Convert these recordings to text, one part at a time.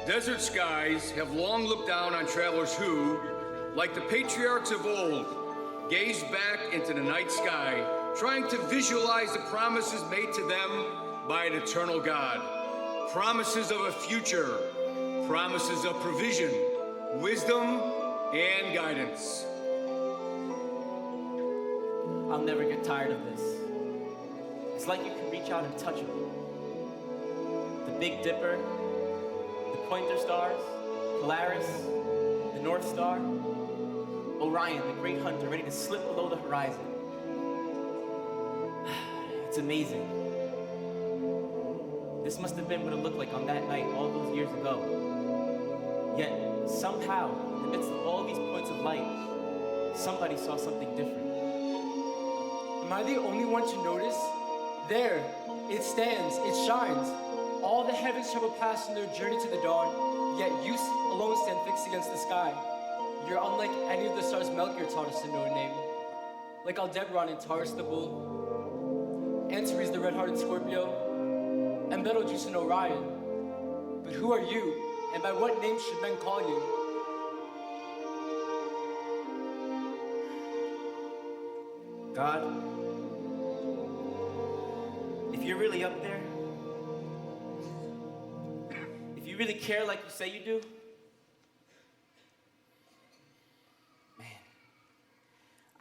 Desert skies have long looked down on travelers who, like the patriarchs of old, gazed back into the night sky, trying to visualize the promises made to them by an eternal God. Promises of a future, promises of provision, wisdom, and guidance. I'll never get tired of this. It's like you can reach out and touch them. The Big Dipper, the Pointer Stars, Polaris, the North Star, Orion, the Great Hunter, ready to slip below the horizon. It's amazing. This must have been what it looked like on that night all those years ago. Yet, somehow, in the midst of all these points of light, somebody saw something different. Am I the only one to notice? There, it stands, it shines. All the heavens travel past in their journey to the dawn, yet you alone stand fixed against the sky. You're unlike any of the stars Melchior taught us to know and name. Like Aldebaran and Taurus the Bull, Antares the red-hearted Scorpio, and Betelgeuse and Orion. But who are you, and by what name should men call you? God, if you're really up there, if you really care like you say you do, man,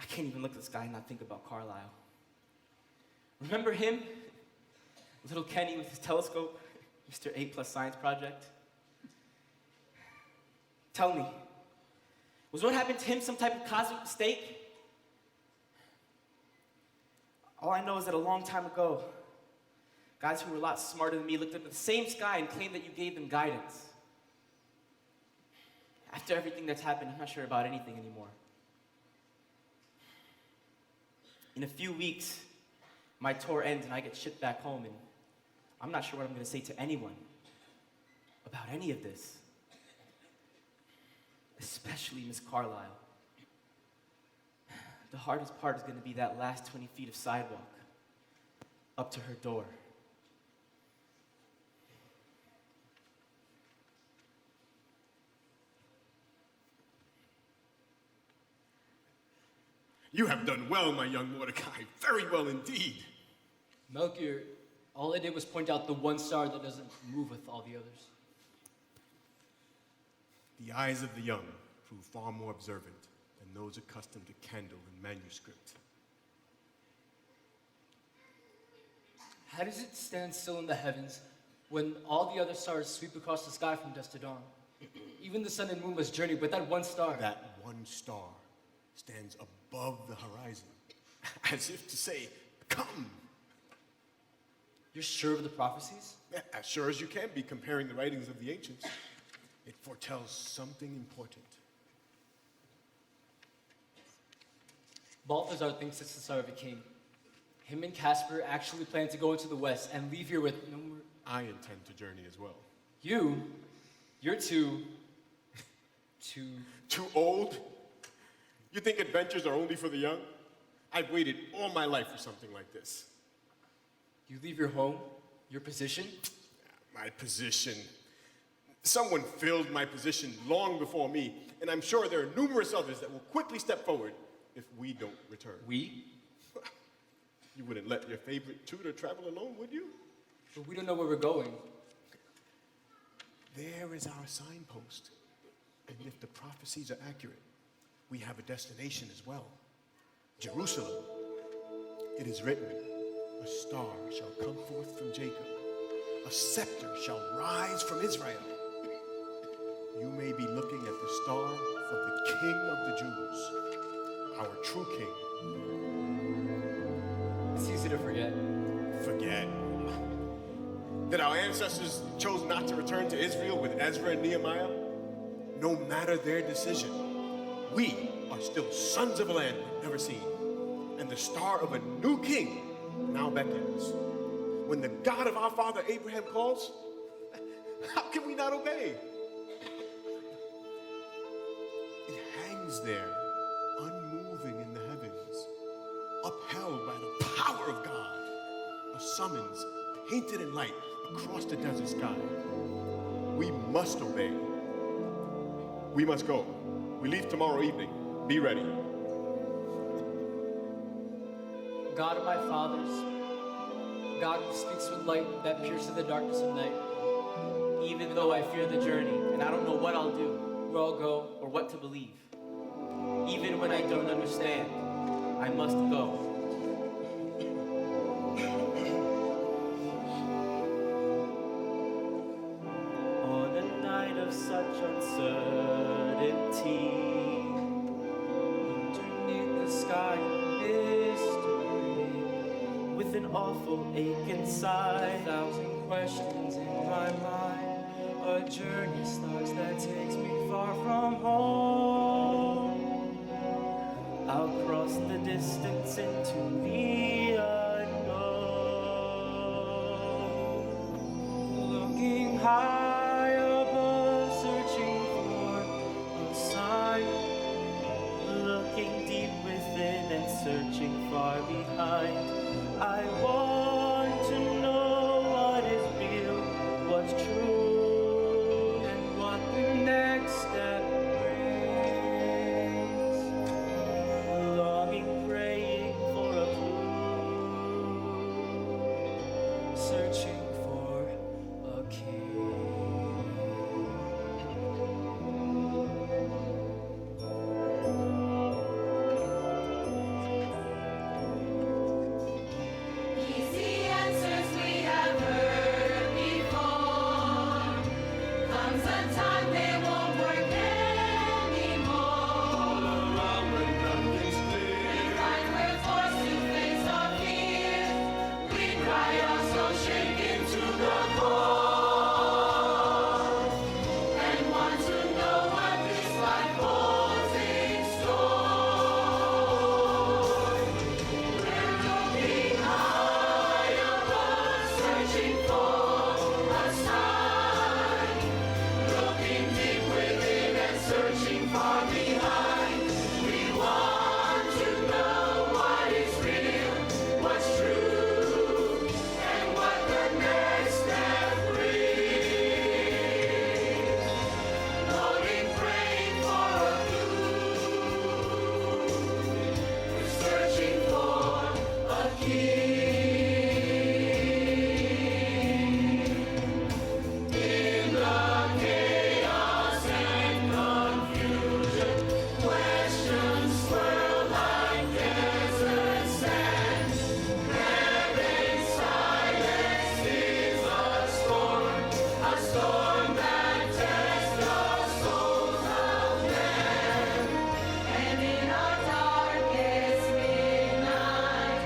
I can't even look at the sky and not think about Carlisle. Remember him? Little Kenny with his telescope, Mr. A+ Science Project? Tell me, was what happened to him some type of cosmic mistake? All I know is that a long time ago, guys who were a lot smarter than me looked up at the same sky and claimed that you gave them guidance. After everything that's happened, I'm not sure about anything anymore. In a few weeks, my tour ends and I get shipped back home, and I'm not sure what I'm going to say to anyone about any of this. Especially Miss Carlisle. The hardest part is going to be that last 20 feet of sidewalk up to her door. You have done well, my young Mordecai. Very well indeed. Melchior, all I did was point out the one star that doesn't move with all the others. The eyes of the young prove far more observant than those accustomed to candle and manuscript. How does it stand still in the heavens when all the other stars sweep across the sky from dusk to dawn? Even the sun and moon must journey, but that one star... That one star stands above the horizon, as if to say, come. You're sure of the prophecies? Yeah, as sure as you can be comparing the writings of the ancients. It foretells something important. Balthazar thinks it's the star of a king. Him and Casper actually plan to go into the west and leave here with no more... I intend to journey as well. You're too old? You think adventures are only for the young? I've waited all my life for something like this. You leave your home, your position? My position. Someone filled my position long before me, and I'm sure there are numerous others that will quickly step forward if we don't return. We? You wouldn't let your favorite tutor travel alone, would you? But we don't know where we're going. There is our signpost. And if the prophecies are accurate, we have a destination as well. Jerusalem. It is written, a star shall come forth from Jacob. A scepter shall rise from Israel. You may be looking at the star of the King of the Jews, our true King. It's easy to forget. Forget? That our ancestors chose not to return to Israel with Ezra and Nehemiah? No matter their decision, we are still sons of a land we've never seen. And the star of a new king now beckons. When the God of our father Abraham calls, how can we not obey? It hangs there, unmoving in the heavens, upheld by the power of God. A summons painted in light across the desert sky. We must obey. We must go. We leave tomorrow evening. Be ready. God of my fathers, God who speaks with light that pierces the darkness of night, Even though I fear the journey and I don't know what I'll do where I'll go, or what to believe. Even when I don't understand, I must go. On a night of such uncertainty, underneath the sky of mystery, with an awful ache inside, 1,000 questions in my mind, a journey starts that takes me far from home. I'll cross the distance into the unknown. Looking high above, searching for a sign. Looking deep within and searching far behind. I want to know what is real, what's true, And what the next step brings. longing, praying for a clue. Searching for a king. Easy answers we have heard before. Comes a time they won't work anymore. We find we're forced to face our fears. We cry out so shaken to the core. And want to know what this life holds in store. We're looking high above, searching for a sign. Looking deep within and searching far behind. We want to know what is real, what's true, and what the next step brings. Longing, praying for a clue. We're searching for a king. In the chaos and confusion, questions swirl like desert sand. Heaven's silence is a storm that tests the souls of men. And in our darkest midnight,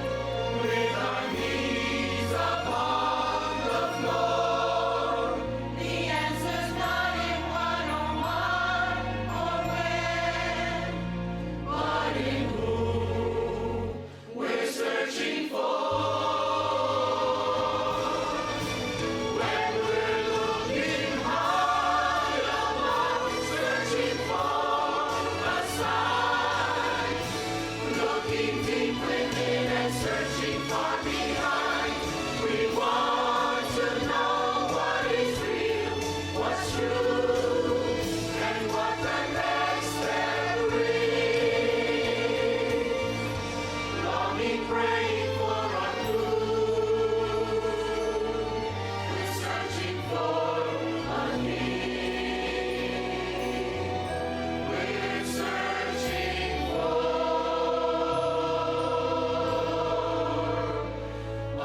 with our knees upon the floor, the answer's not in what or what or when, but in who we're searching for. When we're looking high above, searching for a sign. Looking deep within and searching far behind. We want to know what is real, what's true, and what the next step brings. Longing, praying for a clue. We're searching for a king. We're searching for a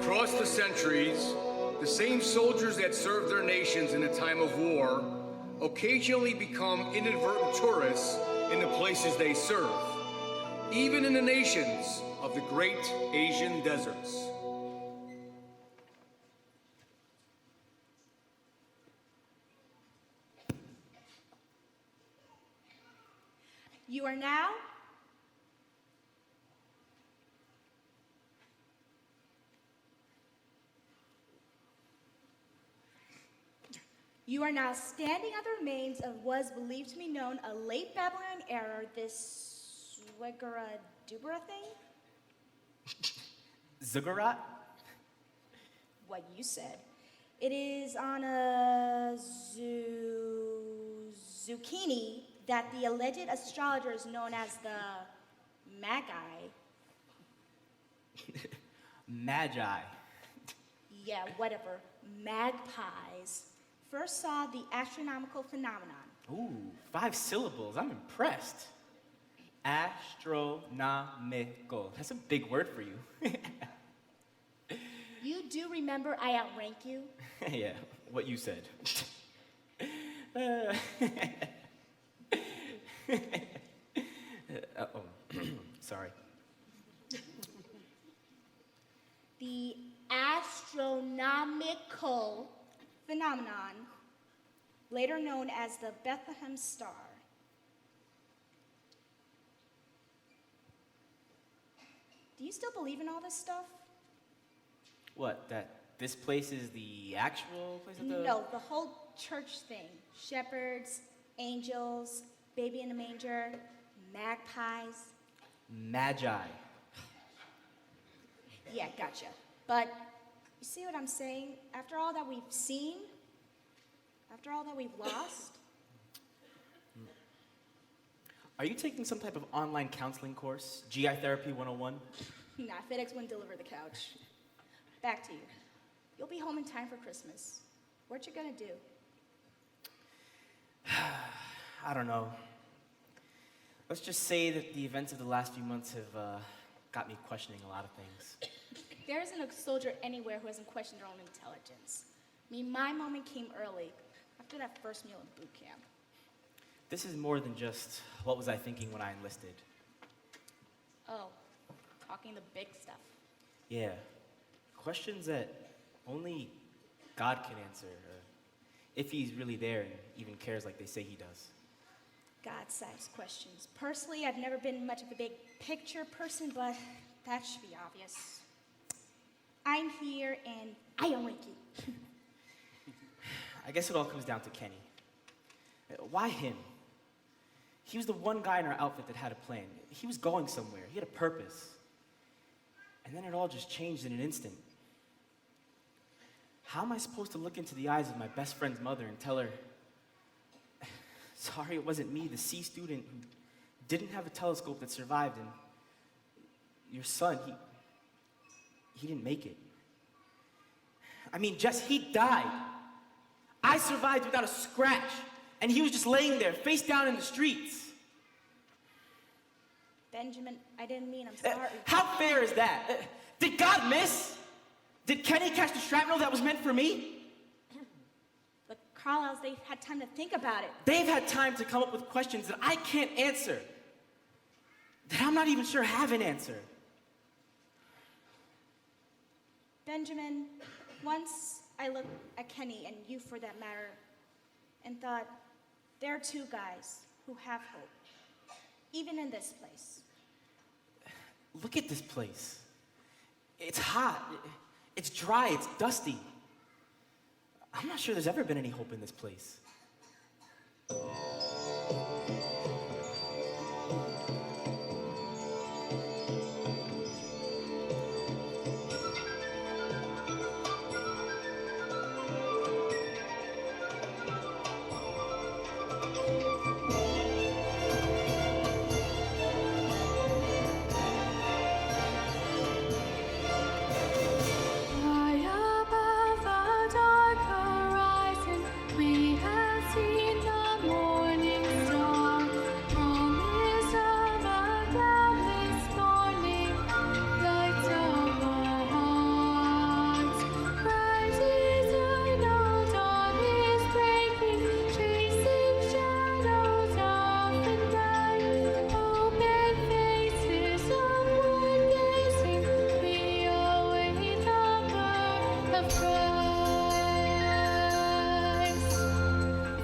Across the centuries, the same soldiers that served their nations in a time of war occasionally become inadvertent tourists in the places they serve, even in the nations of the great Asian deserts. You are now standing at the remains of what is believed to be known a late Babylonian era, this Swigara-Dubara thing? Ziggurat? What you said. It is on a zucchini that the alleged astrologers known as the Magi, Magi. yeah, whatever, magpies, first saw the astronomical phenomenon. Ooh, 5 syllables. I'm impressed. Astronomical. That's a big word for you. You do remember I outrank you? Yeah, what you said. Uh-oh. Sorry. The astronomical phenomenon, later known as the Bethlehem Star. Do you still believe in all this stuff? What, that this place is the actual place of the... No, the whole church thing. Shepherds, angels, baby in a manger, magpies. Magi. Yeah, gotcha. But you see what I'm saying? After all that we've seen, after all that we've lost, Are you taking some type of online counseling course? GI Therapy 101? nah, FedEx wouldn't deliver the couch. Back to you. You'll be home in time for Christmas. What you gonna do? I don't know. Let's just say that the events of the last few months have got me questioning a lot of things. There isn't a soldier anywhere who hasn't questioned their own intelligence. I mean, my moment came early, after that first meal in boot camp. This is more than just what was I thinking when I enlisted. Oh, talking the big stuff. Yeah, questions that only God can answer, if he's really there and even cares like they say he does. God-sized questions. Personally, I've never been much of a big picture person, but that should be obvious. I'm here and I don't like you. I guess it all comes down to Kenny. Why him? He was the one guy in our outfit that had a plan. He was going somewhere. He had a purpose. And then it all just changed in an instant. How am I supposed to look into the eyes of my best friend's mother and tell her, sorry, it wasn't me, the C student who didn't have a telescope that survived, and your son, he didn't make it. I mean, Jess, he died. I survived without a scratch, and he was just laying there, face down in the streets. Benjamin, I didn't mean, I'm sorry. How fair is that? Did God miss? Did Kenny catch the shrapnel that was meant for me? The Carlisles, they've had time to think about it. They've had time to come up with questions that I can't answer, that I'm not even sure have an answer. Benjamin, once I looked at Kenny, and you for that matter, and thought, there are two guys who have hope, even in this place. Look at this place. It's hot, it's dry, it's dusty. I'm not sure there's ever been any hope in this place. High above the dark horizon, we have seen the morning star. Promise of a cloudless morning, lights of our hearts. Bright eternal dawn is breaking, chasing shadows of the night. Open faces, upward gazing, we await the birth of Christ.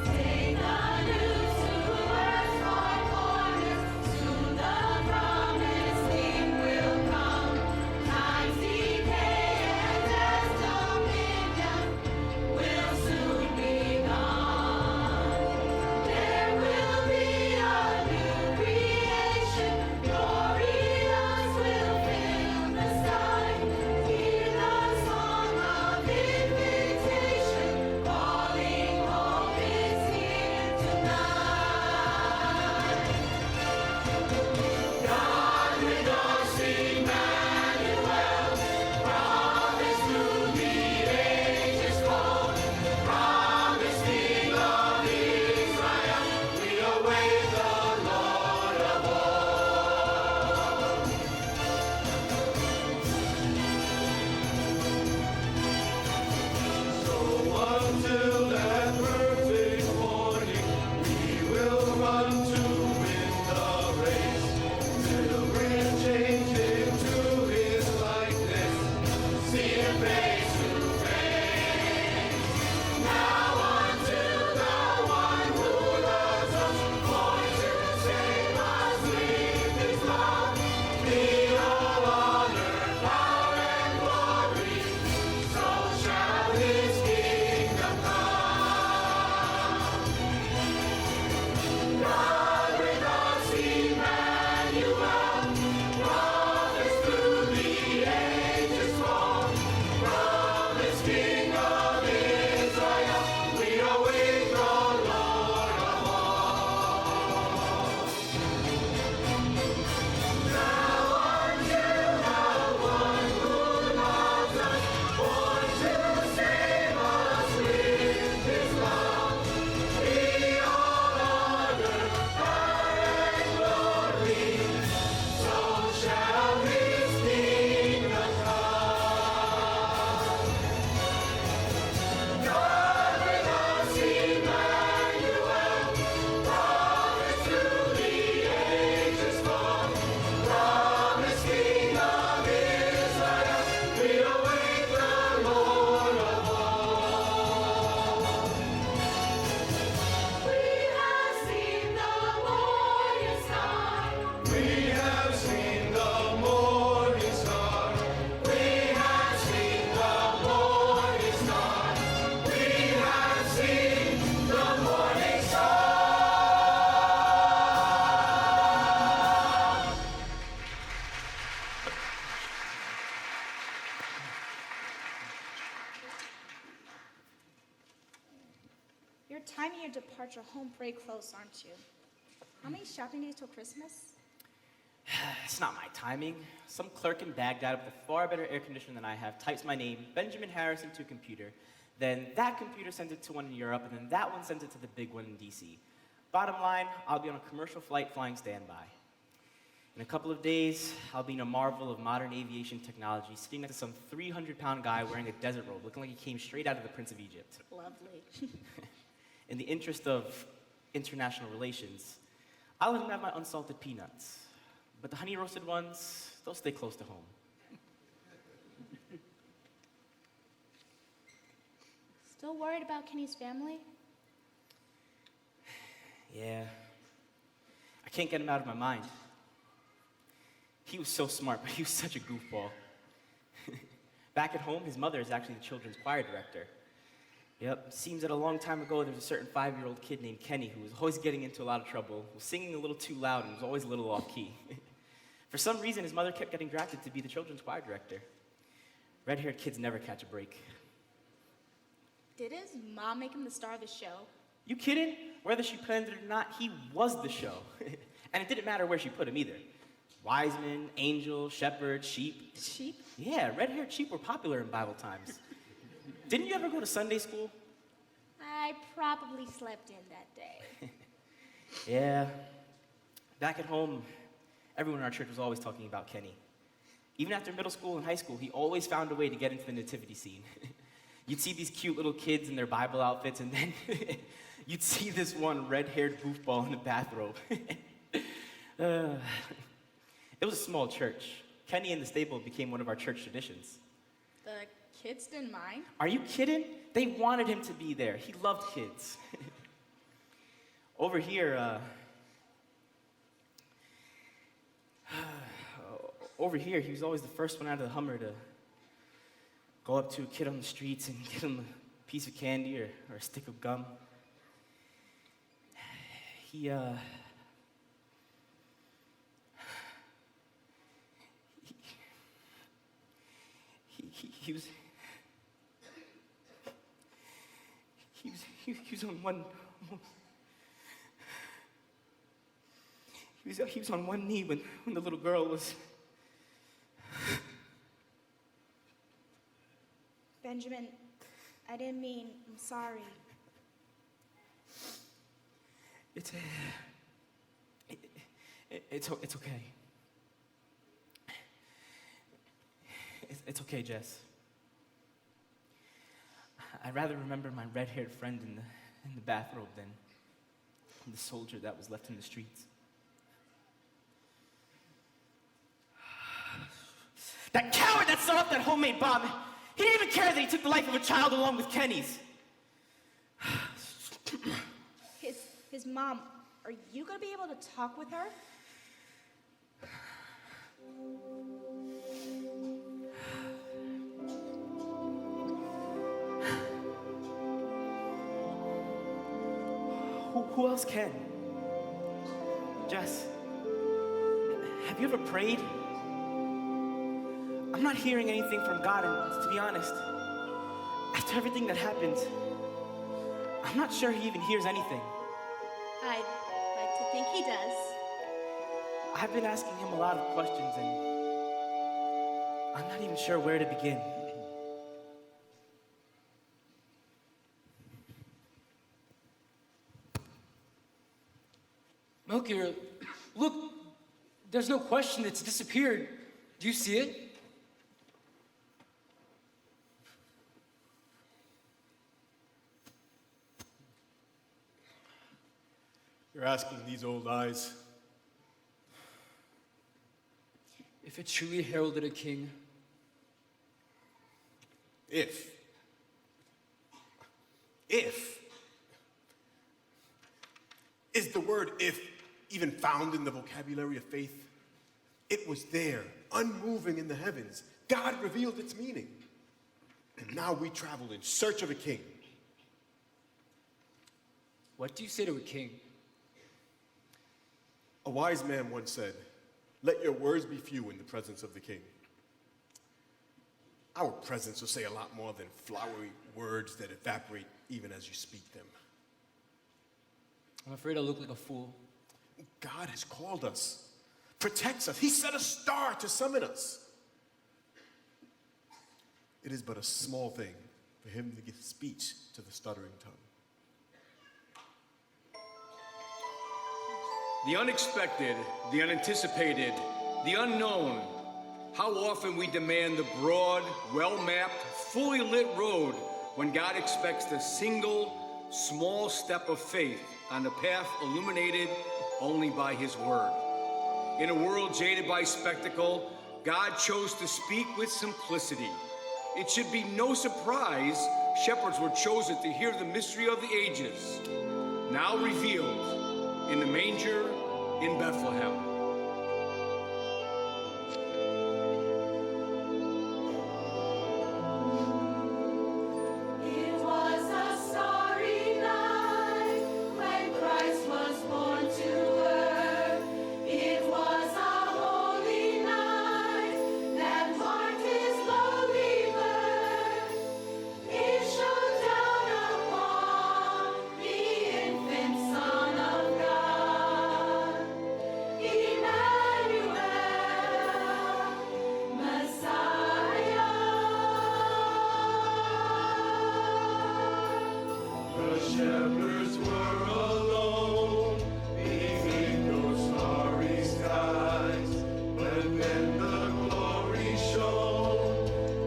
Take the news to earth's four corners, You're timing your departure home pretty close, aren't you? How many shopping days till Christmas? It's not my timing. Some clerk in Baghdad with a far better air conditioner than I have types my name, Benjamin Harris, into a computer. Then that computer sends it to one in Europe, and then that one sends it to the big one in DC. Bottom line, I'll be on a commercial flight flying standby. In a couple of days, I'll be in a marvel of modern aviation technology, sitting next to some 300-pound guy wearing a desert robe, looking like he came straight out of the Prince of Egypt. Lovely. In the interest of international relations, I'll let him have my unsalted peanuts. But the honey-roasted ones, they'll stay close to home. Still worried about Kenny's family? Yeah. I can't get him out of my mind. He was so smart, but he was such a goofball. Back at home, his mother is actually the children's choir director. Yep, seems that a long time ago, there was a certain 5-year-old kid named Kenny who was always getting into a lot of trouble, was singing a little too loud, and was always a little off-key. For some reason, his mother kept getting drafted to be the children's choir director. Red-haired kids never catch a break. Did his mom make him the star of the show? You kidding? Whether she planned it or not, he was the show. And it didn't matter where she put him either. Wise men, angels, shepherds, sheep. Sheep? Yeah, red-haired sheep were popular in Bible times. Didn't you ever go to Sunday school? I probably slept in that day. Yeah. Back at home, everyone in our church was always talking about Kenny. Even after middle school and high school, he always found a way to get into the nativity scene. You'd see these cute little kids in their Bible outfits, and then you'd see this one red-haired goofball in a bathrobe. It was a small church. Kenny and the stable became one of our church traditions. The kids didn't mind? Are you kidding? They wanted him to be there. He loved kids. Over here, he was always the first one out of the Hummer to go up to a kid on the streets and get him a piece of candy or a stick of gum. He was on one. He was on one knee when the little girl was. Benjamin, I didn't mean, I'm sorry. It's okay. It's okay, Jess. I'd rather remember my red-haired friend in the bathrobe than the soldier that was left in the streets. That coward that set off that homemade bomb! He didn't even care that he took the life of a child along with Kenny's. His mom, are you gonna be able to talk with her? Who else can? Jess, have you ever prayed? I'm not hearing anything from God, and to be honest, after everything that happened, I'm not sure he even hears anything. I'd like to think he does. I've been asking him a lot of questions, and I'm not even sure where to begin. Melchior, look, there's no question it's disappeared. Do you see it? You're asking these old eyes. If it truly heralded a king, If is the word if even found in the vocabulary of faith? It was there, unmoving in the heavens. God revealed its meaning. And now we travel in search of a king. what do you say to a king? A wise man once said, "Let your words be few in the presence of the king." Our presence will say a lot more than flowery words that evaporate even as you speak them. I'm afraid I look like a fool. God has called us, protects us. He set a star to summon us. It is but a small thing for him to give speech to the stuttering tongue. The unexpected, the unanticipated, the unknown. How often we demand the broad, well-mapped, fully lit road when God expects the single, small step of faith on the path illuminated only by His Word. In a world jaded by spectacle, God chose to speak with simplicity. It should be no surprise shepherds were chosen to hear the mystery of the ages, now revealed in the manger in Bethlehem. It was a starry night when Christ was born to earth. It was a holy night that marked His lowly birth. It shone down upon the infant Son of God, Emmanuel, Messiah. The shepherds were alone beneath those starry skies, but then the glory shone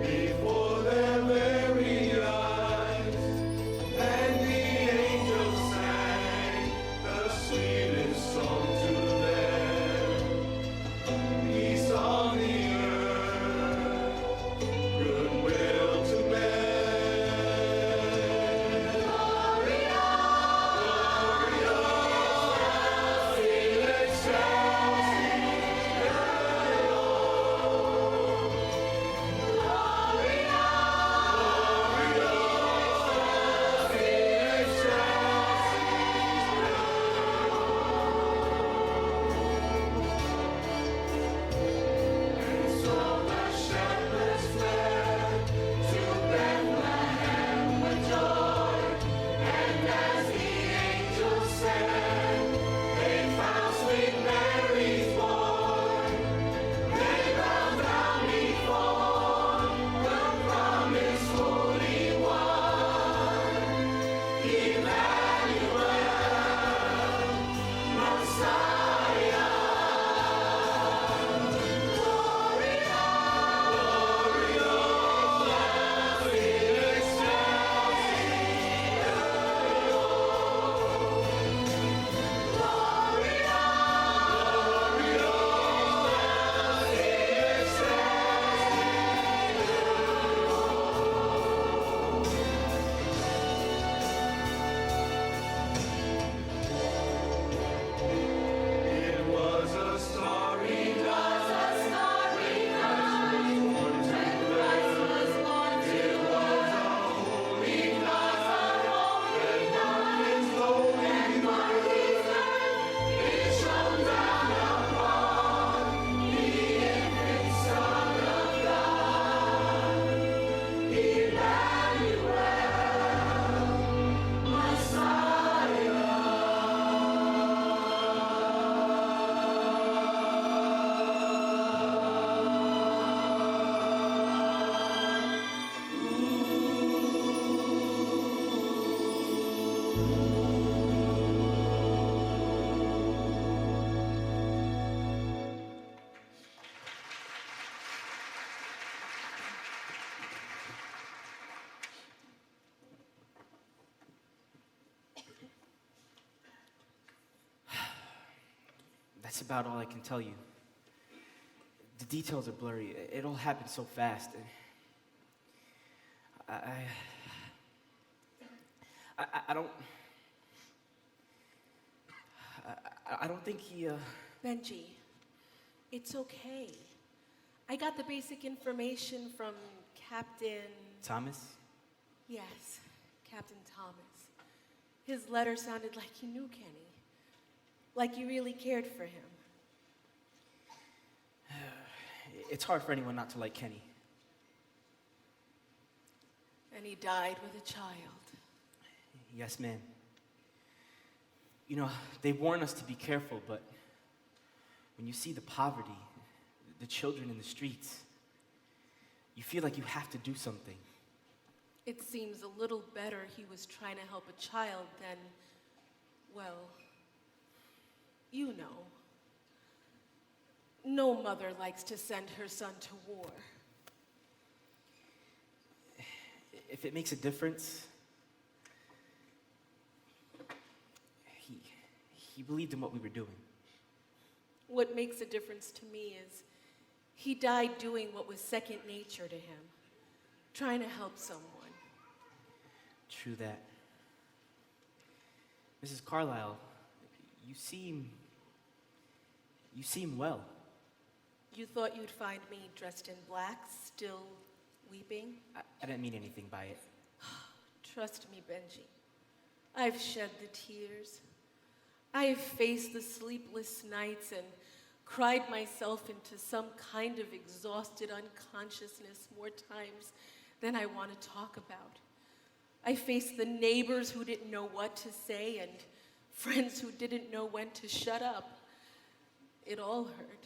before their very eyes, and the angels sang the sweetest song to them. Peace on the earth, goodwill to men. Gloria That's about all I can tell you. The details are blurry. It all happened so fast. I don't think he, Benji, it's okay. I got the basic information from Captain... Thomas? Yes, Captain Thomas. His letter sounded like he knew Kenny. Like you really cared for him. It's hard for anyone not to like Kenny. And he died with a child. Yes, ma'am. You know, they warn us to be careful, but when you see the poverty, the children in the streets, you feel like you have to do something. It seems a little better he was trying to help a child than, well, you know. No mother likes to send her son to war. If it makes a difference, he believed in what we were doing. What makes a difference to me is he died doing what was second nature to him, trying to help someone. True that. Mrs. Carlyle, you seem well. You thought you'd find me dressed in black, still weeping? I didn't mean anything by it. Trust me, Benji. I've shed the tears. I've faced the sleepless nights and cried myself into some kind of exhausted unconsciousness more times than I want to talk about. I faced the neighbors who didn't know what to say and friends who didn't know when to shut up. It all hurt.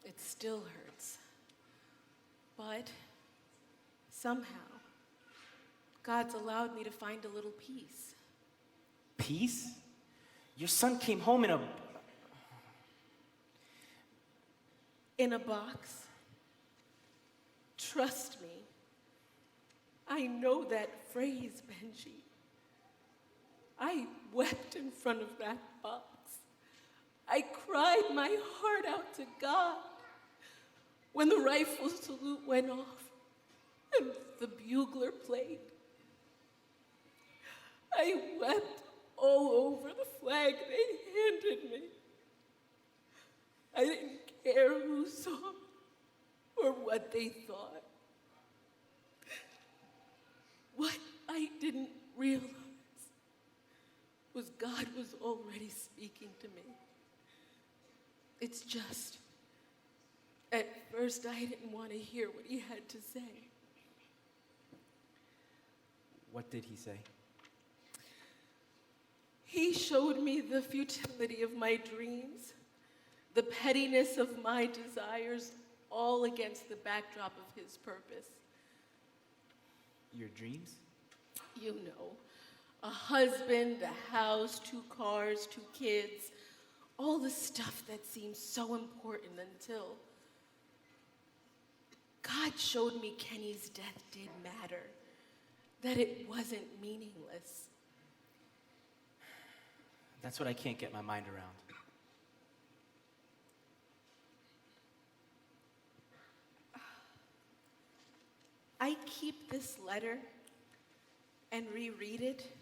It still hurts. But somehow, God's allowed me to find a little peace. Peace? Your son came home in a box. Trust me. I know that phrase, Benji. I wept in front of that box. I cried my heart out to God when the rifle salute went off and the bugler played. I wept all over the flag they handed me. I didn't care who saw or what they thought. What I didn't realize was God was already speaking to me. It's just, at first I didn't want to hear what he had to say. What did he say? He showed me the futility of my dreams, the pettiness of my desires, all against the backdrop of his purpose. Your dreams? You know, a husband, a house, 2 cars, 2 kids, all the stuff that seems so important until God showed me Kenny's death did matter, that it wasn't meaningless. That's what I can't get my mind around. I keep this letter and reread it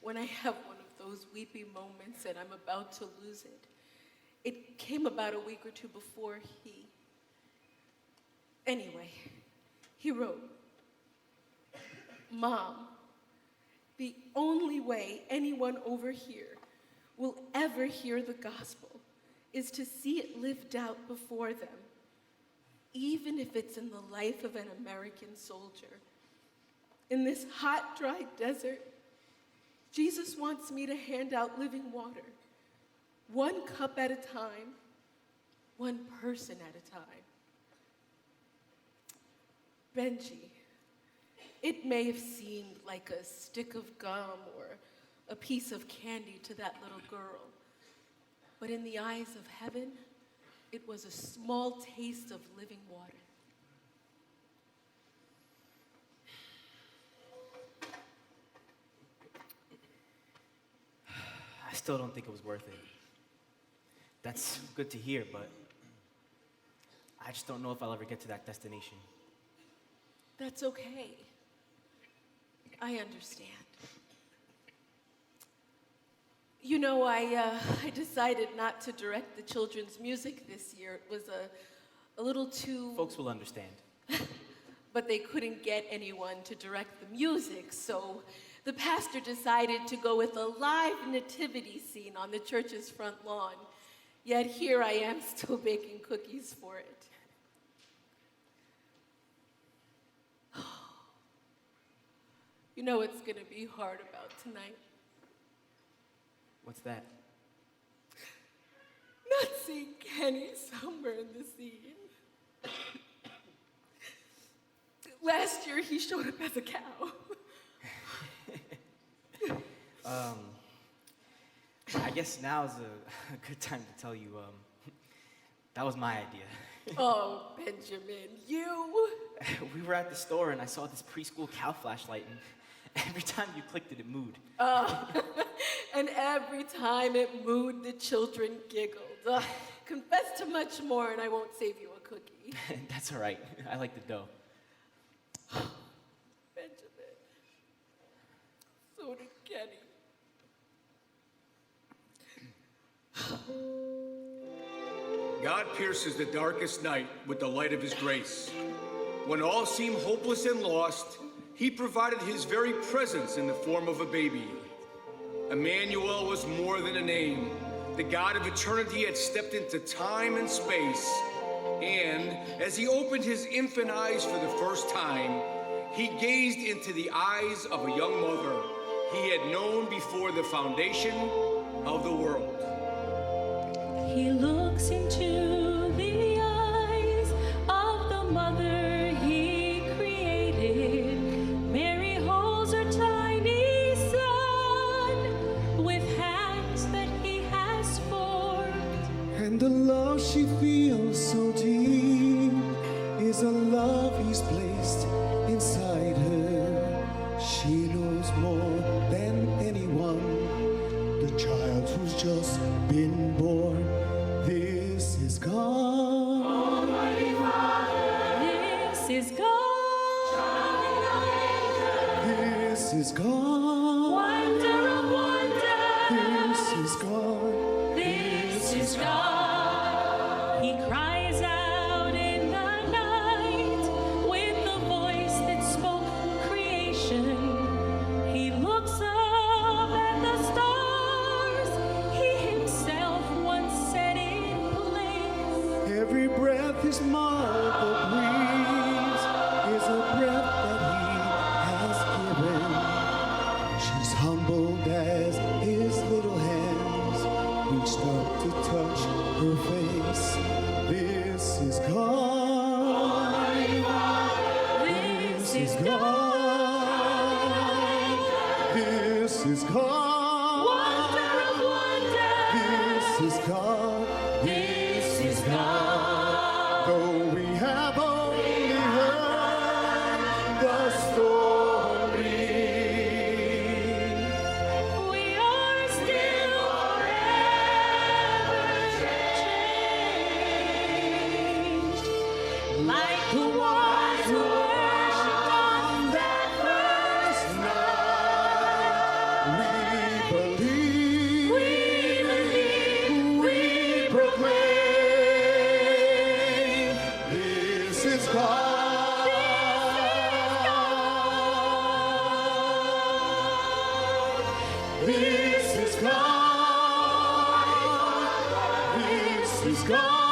when I have one of those weepy moments and I'm about to lose it. It came about a week or 2 before he... Anyway, he wrote, "Mom, the only way anyone over here will ever hear the gospel is to see it lived out before them, even if it's in the life of an American soldier. In this hot, dry desert, Jesus wants me to hand out living water, 1 cup at a time, 1 person at a time. Benji, It may have seemed like a stick of gum or a piece of candy to that little girl, but in the eyes of heaven, it was a small taste of living water. I still don't think it was worth it. That's good to hear, but I just don't know if I'll ever get to that destination. That's okay. I understand. You know, I decided not to direct the children's music this year. It was a little too... Folks will understand. But they couldn't get anyone to direct the music, so the pastor decided to go with a live nativity scene on the church's front lawn. Yet here I am still baking cookies for it. You know what's gonna be hard about tonight? What's that? Not seeing Kenny somewhere in the scene. Last year he showed up as a cow. I guess now's a good time to tell you, that was my idea. Oh, Benjamin, you? We were at the store and I saw this preschool cow flashlight, and every time you clicked it, it mooed. And every time it mooed, the children giggled. Confess to much more and I won't save you a cookie. That's all right. I like the dough. Benjamin. So did Kenny. God pierces the darkest night with the light of his grace. When all seem hopeless and lost, he provided his very presence in the form of a baby. Emmanuel was more than a name. The God of eternity had stepped into time and space, and as he opened his infant eyes for the first time, he gazed into the eyes of a young mother he had known before the foundation of the world. He looks into the eyes of the mother he created. Mary holds her tiny son with hands that he has formed. And the love she feels so deep is a love he's placed inside her. She knows more than anyone, the child who's just been born. This is God. Almighty Father, this is God. This is God. Wonder of wonders. This is God. This is God. He cries out in the night with the voice that spoke creation. He looks up at the stars he himself once set in place. Every breath his mother breathes is a breath that he has given. She's humbled as his little hands reached up to touch her face. This is God. This is God. This is God. Wonder of wonders. This is God. This is God. Though we have only heard the story, We are still forever changed, like the ones who worshipped on that first night. we believe, We believe, we proclaim. This is God. This is God. This is God.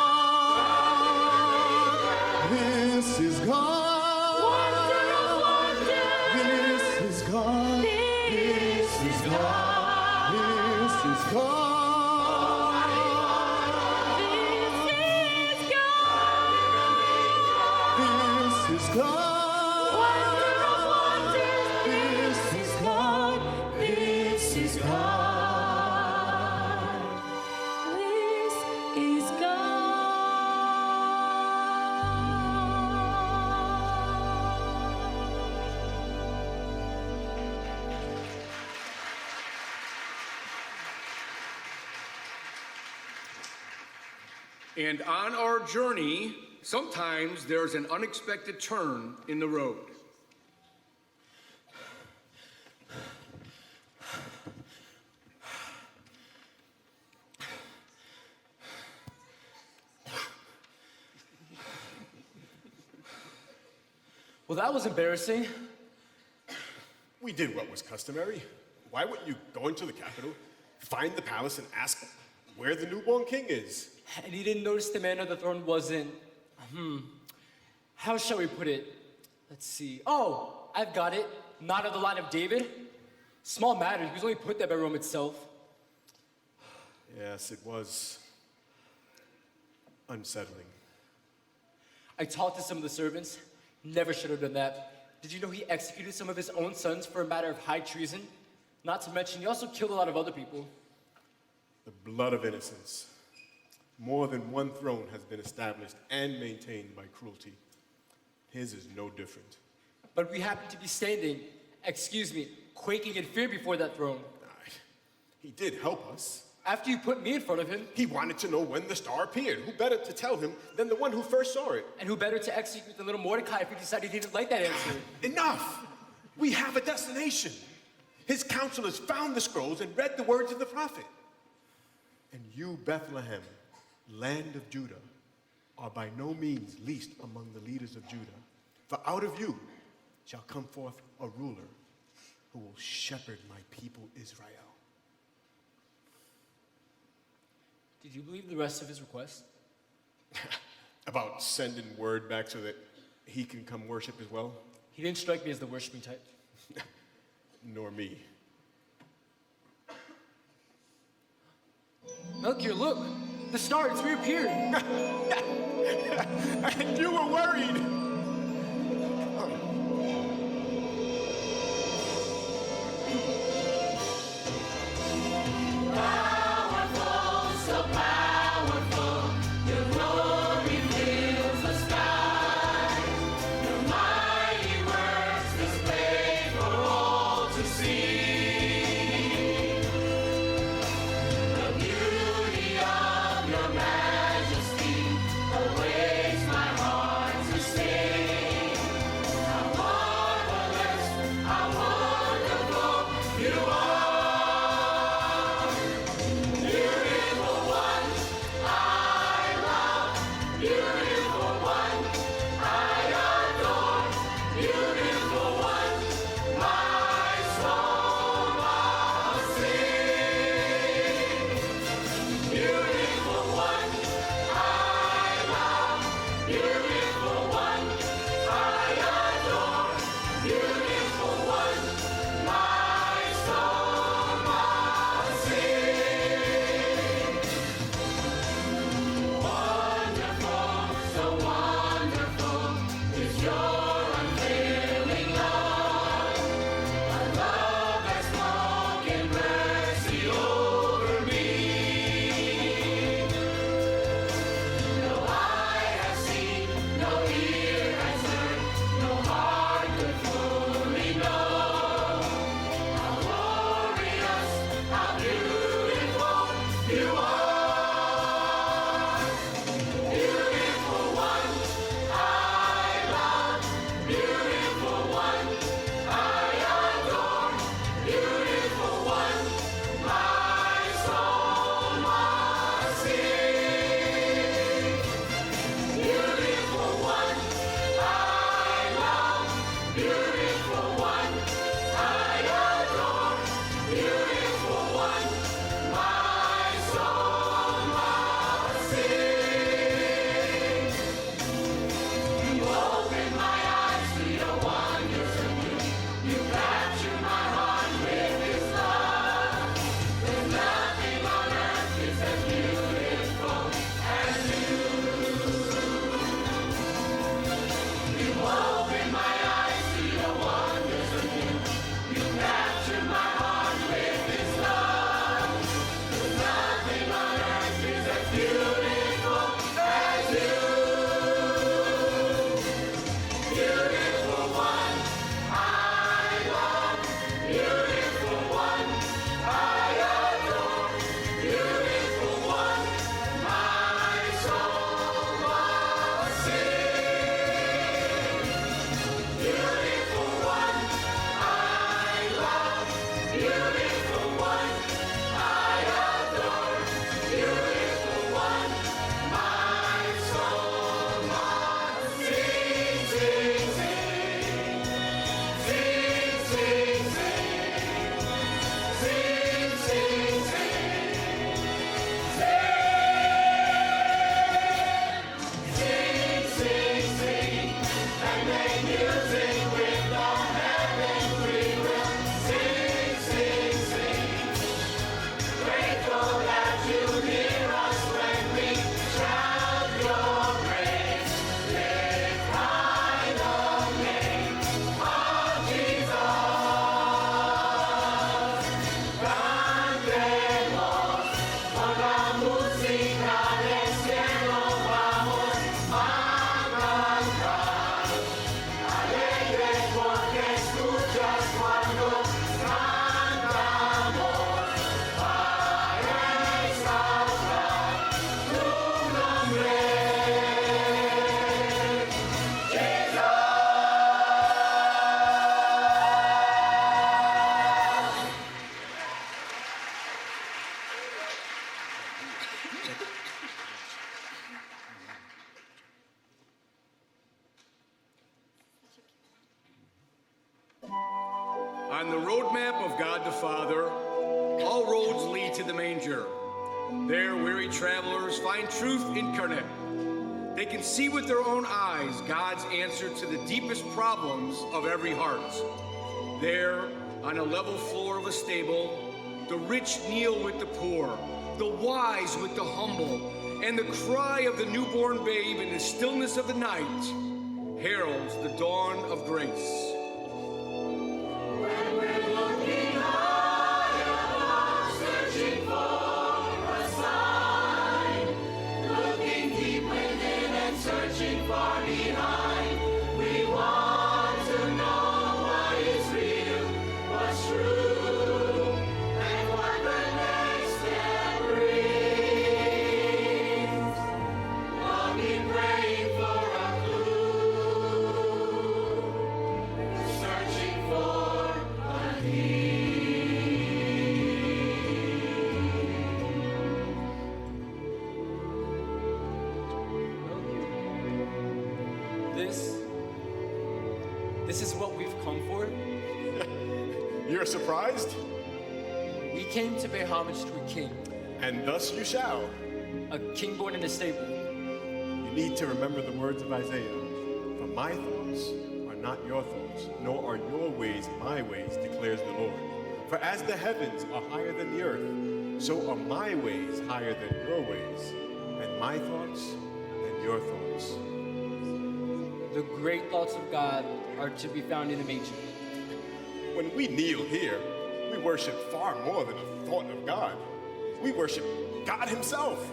This is God. wonder of wonders. This is God. This is God. This is God. This is God. This is God. Wonder of wonders. And on our journey, sometimes there's an unexpected turn in the road. Well, that was embarrassing. We did what was customary. Why wouldn't you go into the capital, find the palace, and ask where the newborn king is? And you didn't notice the man on the throne wasn't, how shall we put it? Let's see. Oh, I've got it. Not of the line of David. Small matter, he was only put there by Rome itself. Yes, it was unsettling. I talked to some of the servants. Never should have done that. Did you know he executed some of his own sons for a matter of high treason? Not to mention, he also killed a lot of other people. The blood of innocence. More than one throne has been established and maintained by cruelty. His is no different. But we happen to be standing, quaking in fear before that throne. He did help us. After you put me in front of him. He wanted to know when the star appeared. Who better to tell him than the one who first saw it? And who better to execute than little Mordecai if he decided he didn't like that answer? Enough! We have a destination. His counselors found the scrolls and read the words of the prophet. And you, Bethlehem, land of Judah, are by no means least among the leaders of Judah. For out of you shall come forth a ruler who will shepherd my people Israel. Did you believe the rest of his request? About sending word back so that he can come worship as well? He didn't strike me as the worshiping type. Nor me. Melchior, look! The star, it's reappeared! And you were worried! Majesty awaits my heart to stay. On the roadmap of God the Father, all roads lead to the manger. There, weary travelers find truth incarnate. They can see with their own eyes God's answer to the deepest problems of every heart. There, on a level floor of a stable, the rich kneel with the poor, the wise with the humble, and the cry of the newborn babe in the stillness of the night heralds the dawn of grace. This is what we've come for. You're surprised? We came to pay homage to a king. And thus you shall. A king born in a stable. You need to remember the words of Isaiah. For my thoughts are not your thoughts, nor are your ways my ways, declares the Lord. For as the heavens are higher than the earth, so are my ways higher than your ways, and my thoughts than your thoughts. The great thoughts of God are to be found in a manger. When we kneel here, we worship far more than a thought of God. We worship God himself.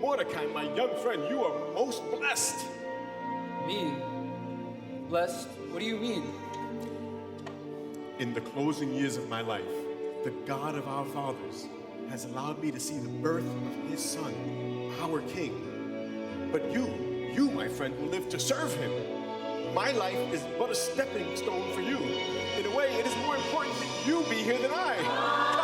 Mordecai, my young friend, you are most blessed. Me? Blessed? What do you mean? In the closing years of my life, the God of our fathers has allowed me to see the birth of his son, our king. But you, my friend, will live to serve him. My life is but a stepping stone for you. In a way, it is more important that you be here than I. Come.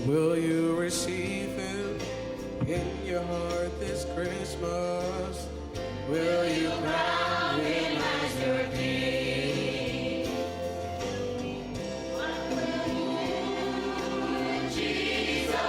Will you receive him in your heart this Christmas? Will you crown him as your king? What will you do, Jesus?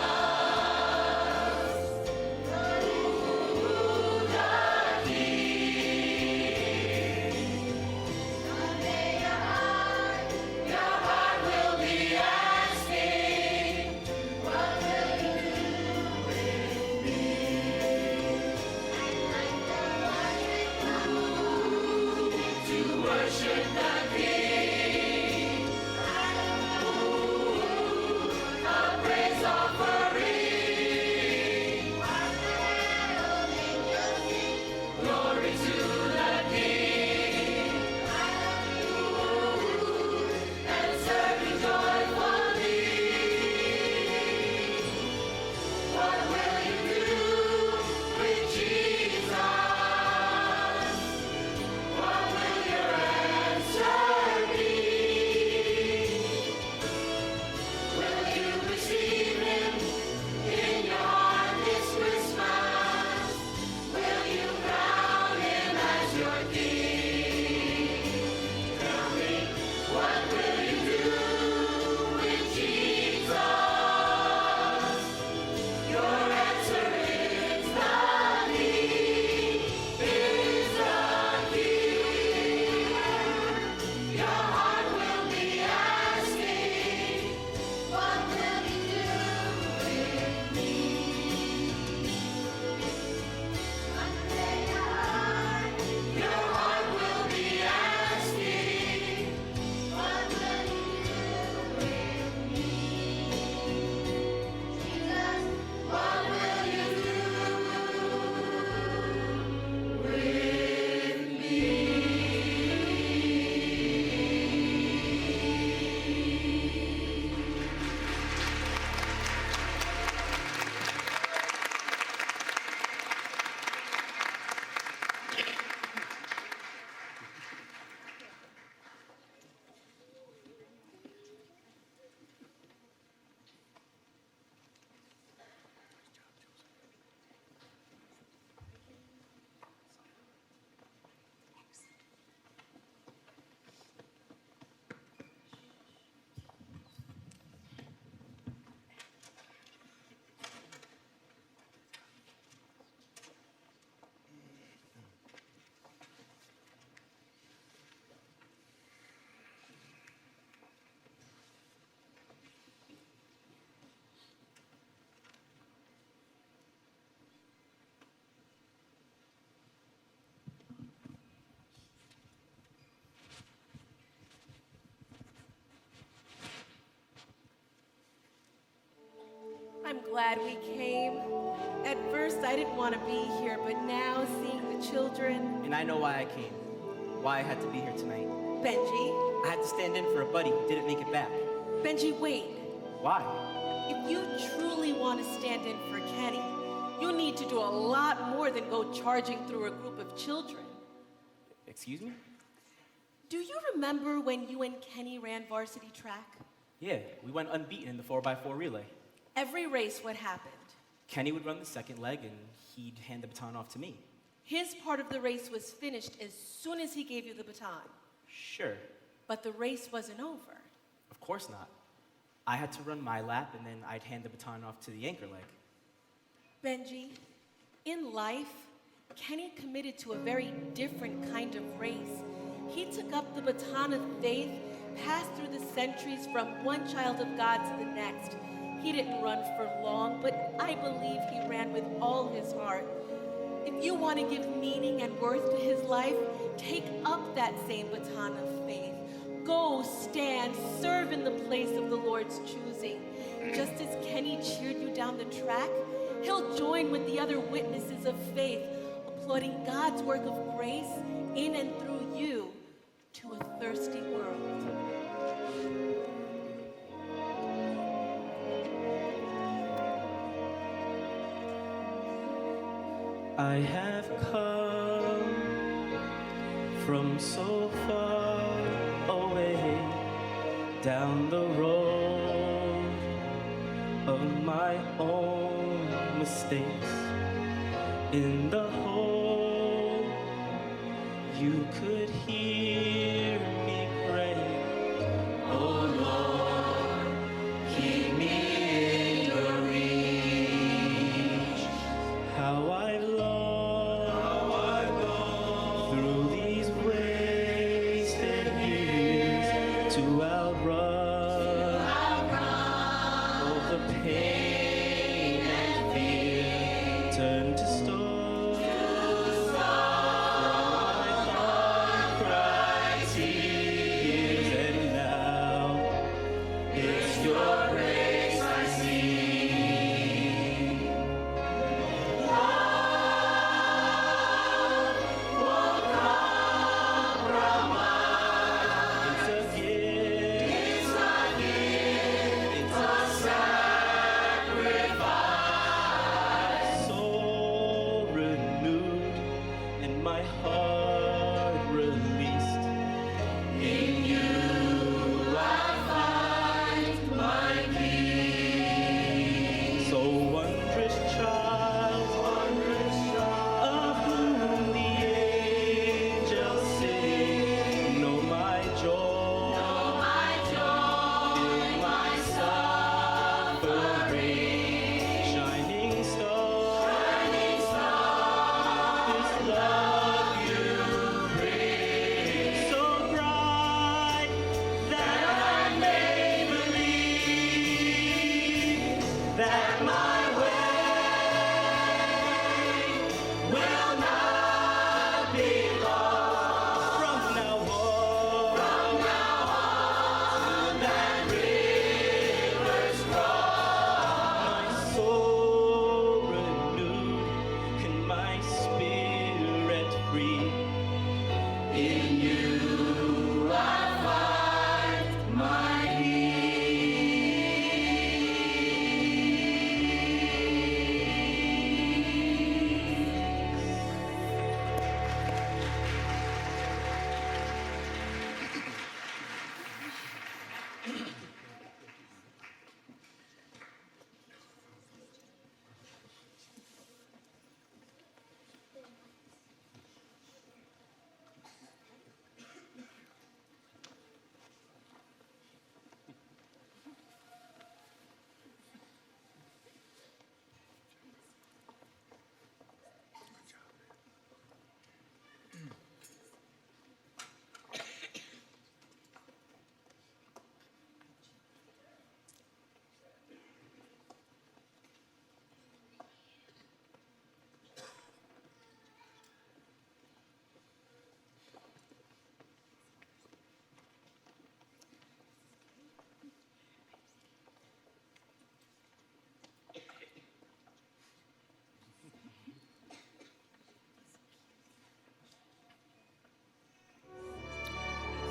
I'm glad we came. At first, I didn't want to be here, but now seeing the children. And I know why I came. Why I had to be here tonight. Benji, I had to stand in for a buddy who didn't make it back. Benji, wait. Why? If you truly want to stand in for Kenny, you need to do a lot more than go charging through a group of children. Excuse me? Do you remember when you and Kenny ran varsity track? Yeah, we went unbeaten in the 4x4 relay. Every race, what happened? Kenny would run the second leg and he'd hand the baton off to me. His part of the race was finished as soon as he gave you the baton. Sure. But the race wasn't over. Of course not. I had to run my lap and then I'd hand the baton off to the anchor leg. Benji, in life, Kenny committed to a very different kind of race. He took up the baton of faith, passed through the centuries from one child of God to the next. He didn't run for long, but I believe he ran with all his heart. If you want to give meaning and worth to his life, take up that same baton of faith. Go, stand, serve in the place of the Lord's choosing. Just as Kenny cheered you down the track, he'll join with the other witnesses of faith, applauding God's work of grace in and through you to a thirsty world. I have come from so far away, down the road of my own mistakes. In the hole, you could hear me pray. Oh Lord, keep me in your reach. How I long through these wasted years to outrun all the pain and fear. Turn to stone.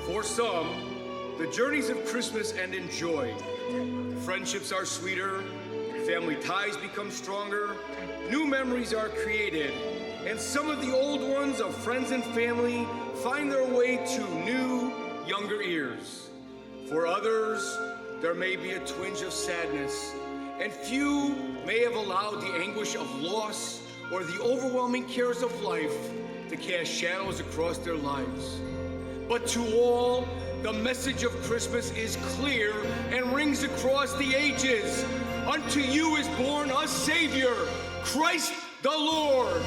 For some, the journeys of Christmas end in joy. Friendships are sweeter, family ties become stronger, new memories are created, and some of the old ones of friends and family find their way to new, younger ears. For others, there may be a twinge of sadness, and few may have allowed the anguish of loss or the overwhelming cares of life to cast shadows across their lives. But to all, the message of Christmas is clear and rings across the ages. Unto you is born a Savior, Christ the Lord.